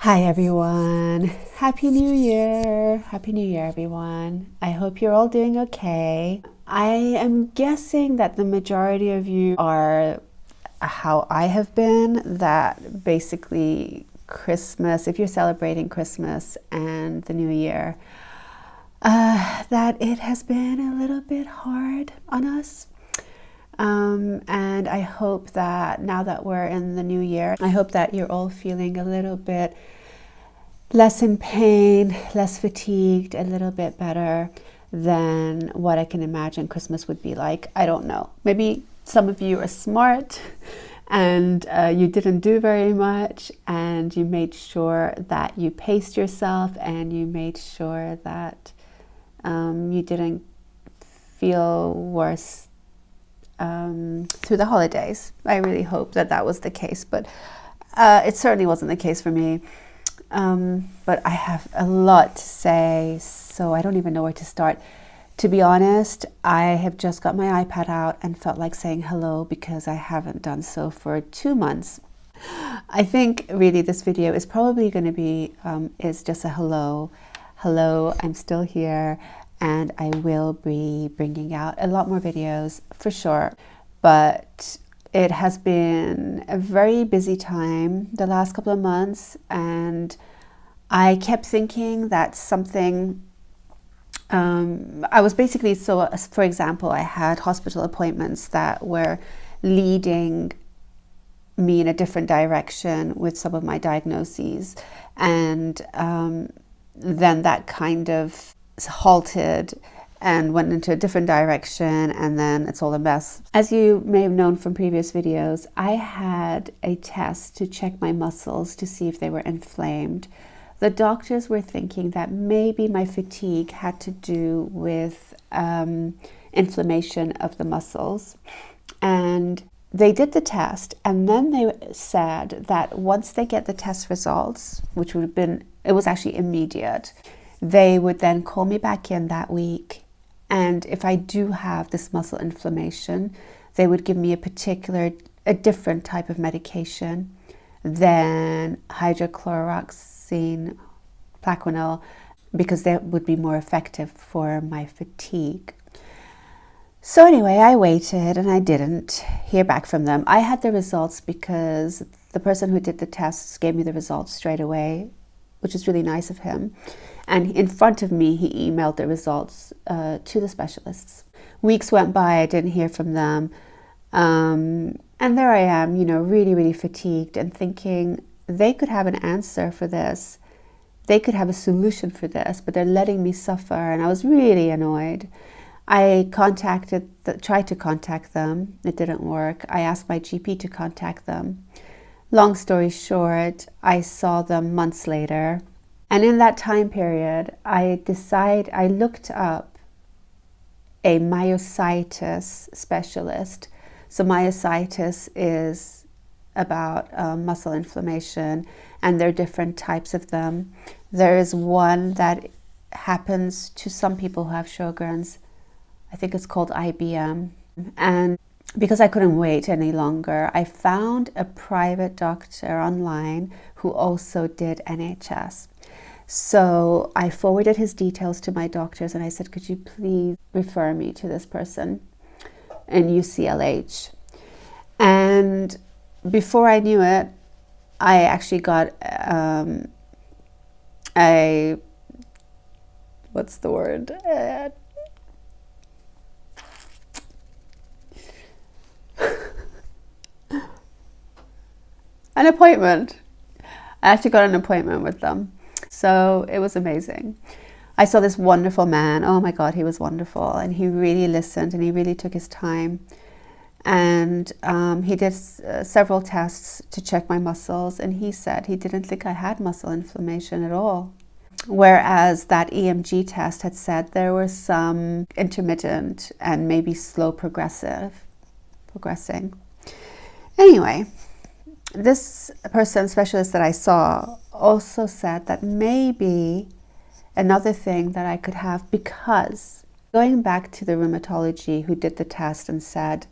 Hi everyone. Happy New Year. Happy New Year everyone. I hope you're all doing okay. I am guessing that the majority of you are how I have been, that basically Christmas, if you're celebrating Christmas and the New Year, that it has been a little bit hard on us. And I hope that now that we're in the new year, I hope that you're all feeling a little bit less in pain, less fatigued, a little bit better than what I can imagine Christmas would be like. I don't know. Maybe some of you are smart and you didn't do very much, and you made sure that you paced yourself, and you made sure that you didn't feel worse through the holidays. I really hope that that was the case, but it certainly wasn't the case for me. But I have a lot to say, so I don't even know where to start. To be honest, I have just got my iPad out and felt like saying hello because I haven't done so for 2 months. I think really this video is probably going to be is just a hello. Hello, I'm still here. And I will be bringing out a lot more videos for sure. But it has been a very busy time the last couple of months. And I kept thinking that something, I was basically, so for example, I had hospital appointments that were leading me in a different direction with some of my diagnoses. And then that kind of halted and went into a different direction, and then it's all a mess. As you may have known from previous videos, I had a test to check my muscles to see if they were inflamed. The doctors were thinking that maybe my fatigue had to do with inflammation of the muscles, and they did the test, and then they said that once they get the test results, which would have been, it was actually immediate, they would then call me back in that week, and if I do have this muscle inflammation, they would give me a different type of medication than hydrochloroxine, Plaquenil, because that would be more effective for my fatigue. So anyway, I waited and I didn't hear back from them. I had the results because the person who did the tests gave me the results straight away, which is really nice of him. And in front of me, he emailed the results to the specialists. Weeks went by, I didn't hear from them. And there I am, really, really fatigued and thinking they could have an answer for this. They could have a solution for this, but they're letting me suffer. And I was really annoyed. I tried to contact them. It didn't work. I asked my GP to contact them. Long story short, I saw them months later. And in that time period, I looked up a myositis specialist. So myositis is about muscle inflammation, and there are different types of them. There is one that happens to some people who have Sjögren's. I think it's called IBM. And because I couldn't wait any longer, I found a private doctor online who also did NHS. So I forwarded his details to my doctors and I said, could you please refer me to this person in UCLH? And before I knew it, I actually got what's the word? An appointment. I actually got an appointment with them. So it was amazing. I saw this wonderful man. Oh my God, he was wonderful. And he really listened and he really took his time. And he did several tests to check my muscles. And he said he didn't think I had muscle inflammation at all. Whereas that EMG test had said there was some intermittent and maybe slow progressing. Anyway, this specialist that I saw also said that maybe another thing that I could have, because going back to the rheumatology who did the test and said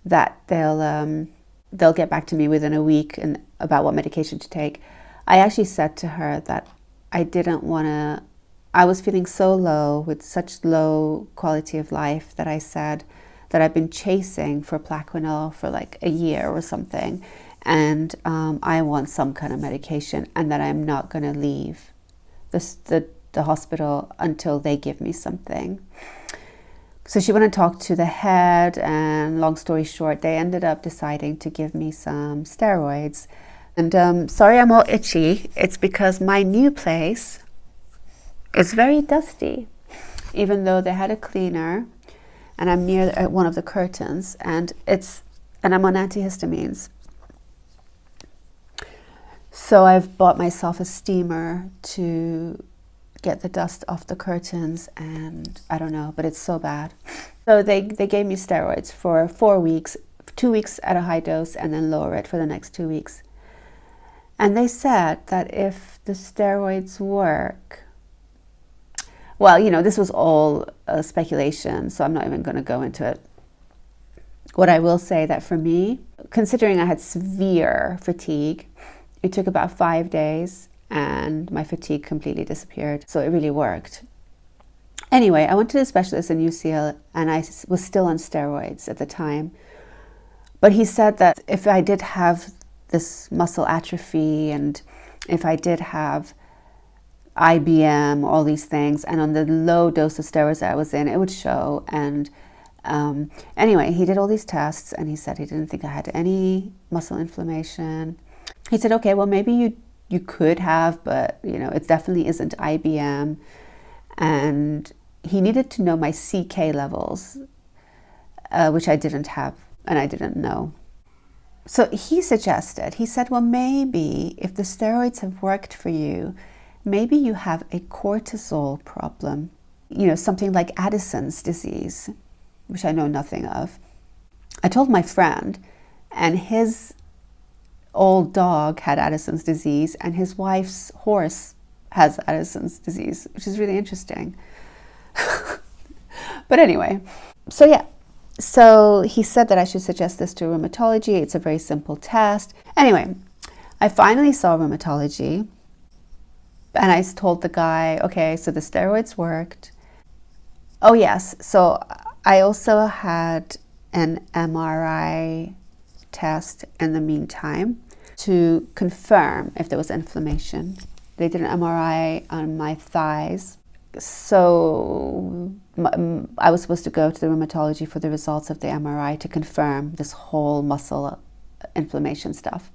that they'll get back to me within a week and about what medication to take, I actually said to her that I didn't want to, I was feeling so low with such low quality of life that I said that I've been chasing for Plaquenil for like a year or something. And I want some kind of medication, and that I'm not going to leave the hospital until they give me something. So she went and talked to the head, and long story short, they ended up deciding to give me some steroids. And sorry I'm all itchy. It's because my new place is very dusty, even though they had a cleaner, and I'm near one of the curtains, and I'm on antihistamines. So I've bought myself a steamer to get the dust off the curtains, and I don't know, but it's so bad. So they gave me steroids for 4 weeks, 2 weeks at a high dose, and then lower it for the next 2 weeks. And they said that if the steroids work, well, you know, this was all speculation, so I'm not even going to go into it. What I will say that for me, considering I had severe fatigue, it took about 5 days and my fatigue completely disappeared. So it really worked. Anyway, I went to the specialist in UCL, and I was still on steroids at the time. But he said that if I did have this muscle atrophy, and if I did have IBM, all these things, and on the low dose of steroids that I was in, it would show. And anyway, he did all these tests, and he said he didn't think I had any muscle inflammation. He said, okay, well, maybe you could have, but you know, it definitely isn't IBM. And he needed to know my CK levels, which I didn't have, and I didn't know. So he said, well, maybe if the steroids have worked for you, maybe you have a cortisol problem, you know, something like Addison's disease, which I know nothing of. I told my friend, and his old dog had Addison's disease, and his wife's horse has Addison's disease, which is really interesting. But anyway, so yeah. So he said that I should suggest this to rheumatology. It's a very simple test. Anyway, I finally saw rheumatology, and I told the guy, okay, so the steroids worked. Oh yes, so I also had an MRI test in the meantime to confirm if there was inflammation. They did an MRI on my thighs. So I was supposed to go to the rheumatology for the results of the MRI to confirm this whole muscle inflammation stuff.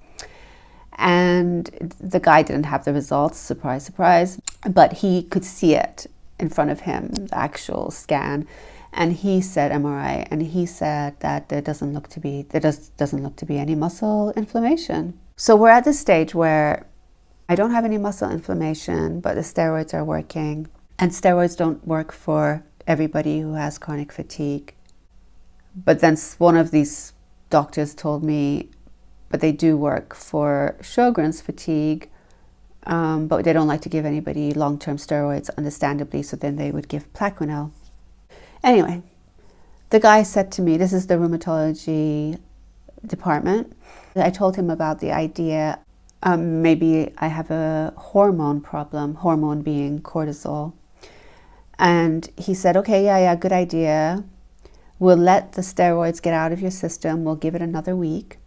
And the guy didn't have the results, surprise, surprise, but he could see it in front of him, the actual scan. And he said MRI, and he said that there doesn't look to be any muscle inflammation. So we're at the stage where I don't have any muscle inflammation, but the steroids are working. And steroids don't work for everybody who has chronic fatigue. But then one of these doctors told me, but they do work for Sjögren's fatigue, but they don't like to give anybody long-term steroids, understandably, so then they would give Plaquenil. Anyway, the guy said to me, this is the rheumatology department. I told him about the idea, maybe I have a hormone problem, hormone being cortisol. And he said, okay, yeah, good idea. We'll let the steroids get out of your system. We'll give it another week.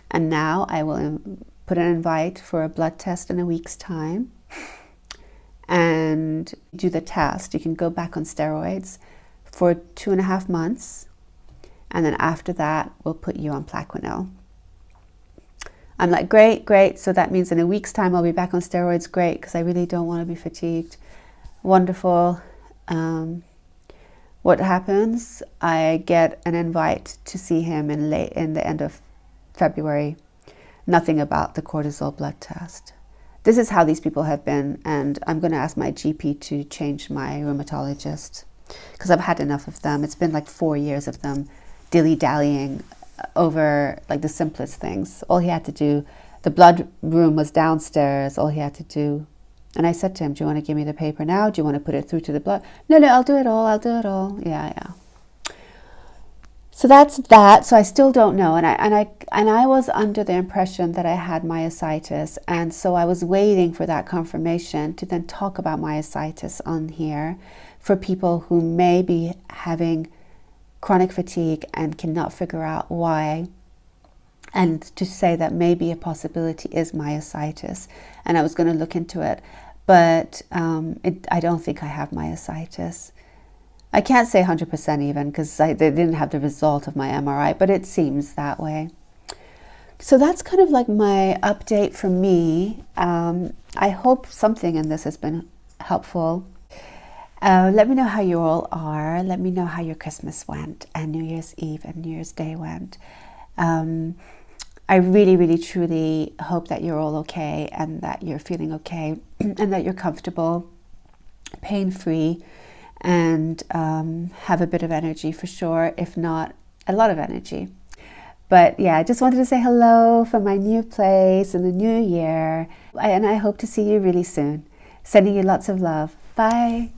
And now I will put an invite for a blood test in a week's time and do the test. You can go back on steroids for 2.5 months. And then after that, we'll put you on Plaquenil. I'm like, great. So that means in a week's time, I'll be back on steroids. Great, because I really don't want to be fatigued. Wonderful. What happens? I get an invite to see him in the end of February. Nothing about the cortisol blood test. This is how these people have been, and I'm going to ask my GP to change my rheumatologist because I've had enough of them. It's been like 4 years of them dilly-dallying over like the simplest things. All he had to do, the blood room was downstairs, all he had to do. And I said to him, do you want to give me the paper now? Do you want to put it through to the blood? No, I'll do it all. Yeah. So that's that. So I still don't know, and I was under the impression that I had myositis, and so I was waiting for that confirmation to then talk about myositis on here for people who may be having chronic fatigue and cannot figure out why, and to say that maybe a possibility is myositis. And I was going to look into it, but I don't think I have myositis. I can't say 100% even, because they didn't have the result of my MRI, but it seems that way. So that's kind of like my update from me. I hope something in this has been helpful. Let me know how you all are. Let me know how your Christmas went, and New Year's Eve and New Year's Day went. I really, really, truly hope that you're all okay, and that you're feeling okay, and that you're comfortable, pain-free, and have a bit of energy for sure, if not a lot of energy. But yeah, I just wanted to say hello from my new place in the new year, and I hope to see you really soon. Sending you lots of love. Bye.